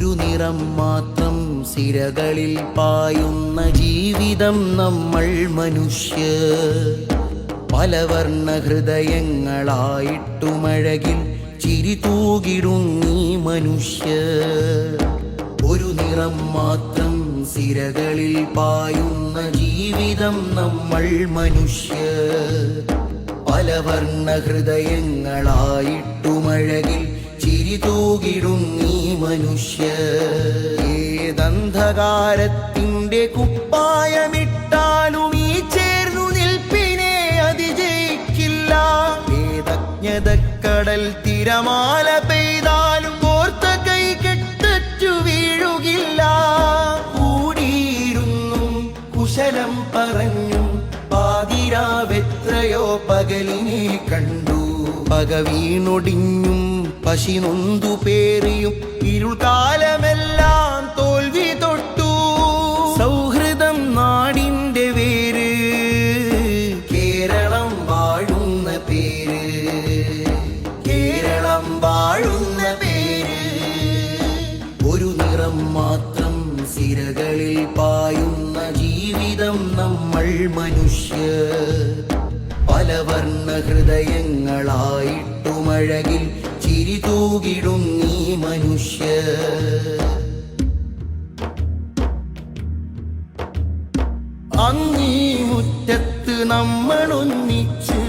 ഒരു നിറം മാത്രം സിരകളിൽ പായുന്ന ജീവിതം നമ്മൾ മനുഷ്യർ. പലവർണ്ണ ഹൃദയങ്ങളായിട്ടുമഴകിൽ ചിരി തൂകിടുങ്ങി മനുഷ്യർ. ഒരു നിറം മാത്രം സിരകളിൽ പായുന്ന ജീവിതം നമ്മൾ മനുഷ്യർ. പലവർണ്ണ ഹൃദയങ്ങളായിട്ടുമഴകിൽ ചിരി തൂകിടുങ്ങി മനുഷ്യർ. ഏതന്ധകാരത്തിൻ്റെ കുപ്പായമിട്ടാലും ഈ ചേർന്നു നിൽപ്പിനെ അതിജയിക്കില്ല. ഏതജ്ഞതക്കടൽ തിരമാല പെയ്താലും ഓർത്ത കൈ കെട്ടറ്റു വീഴുകില്ല. കൂടിയിരുന്നും കുശലം പറഞ്ഞും പാതിരാവെത്രയോ പകലിനെ കണ്ടു. പക വീണൊടിഞ്ഞും പശി നൊന്തു പേറിയും ഇരുൾക്കാലമെല്ലാം തോൽവി തൊട്ടു. സൗഹൃദം നാടിൻ്റെ വേര്, കേരളം വാഴുന്ന പേര്, കേരളം വാഴുന്ന പേര്. ഒരു നിറം മാത്രം സിരകളിൽ പായുന്ന ജീവിതം നമ്മൾ മനുഷ്യർ. പലവർണ്ണ ഹൃദയങ്ങളായിട്ടുമഴകിൽ ചിരി തൂകിടുങ്ങി മനുഷ്യർ. അങ്ങീ മുറ്റത്ത് നമ്മളൊന്നിച്ച്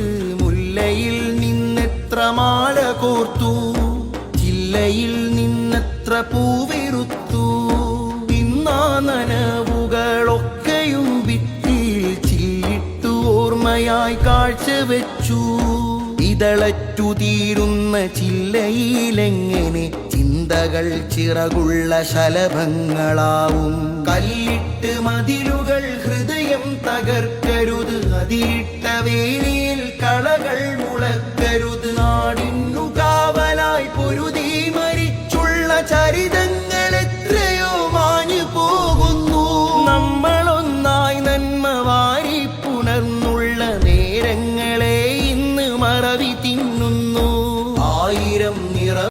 മുല്ലയിൽ നിന്നെത്ര മാല കോർത്തു, ചില്ലയിൽ നിന്നെത്ര പൂവിറുത്തു. ഇന്നാ നനവുകളൊക്കെയും ഭിത്തിയിൽ ചില്ലിട്ടു ഓർമ്മയായി കാഴ്ചവെച്ചു. ഇതളറ്റു തീരുന്ന ചില്ലയിലെങ്ങനെ ചിന്തകൾ ചിറകുള്ള ശലഭങ്ങളാവും. കല്ലിട്ട് മതിലുകൾ ഹൃദയം തകർക്കരുത്, അതിരിട്ട വേലിയിൽ കളകൾ മുളക്കരുത്. നാടിന്നു കാവലായി പൊരുതി മരിച്ചുള്ള ചരിത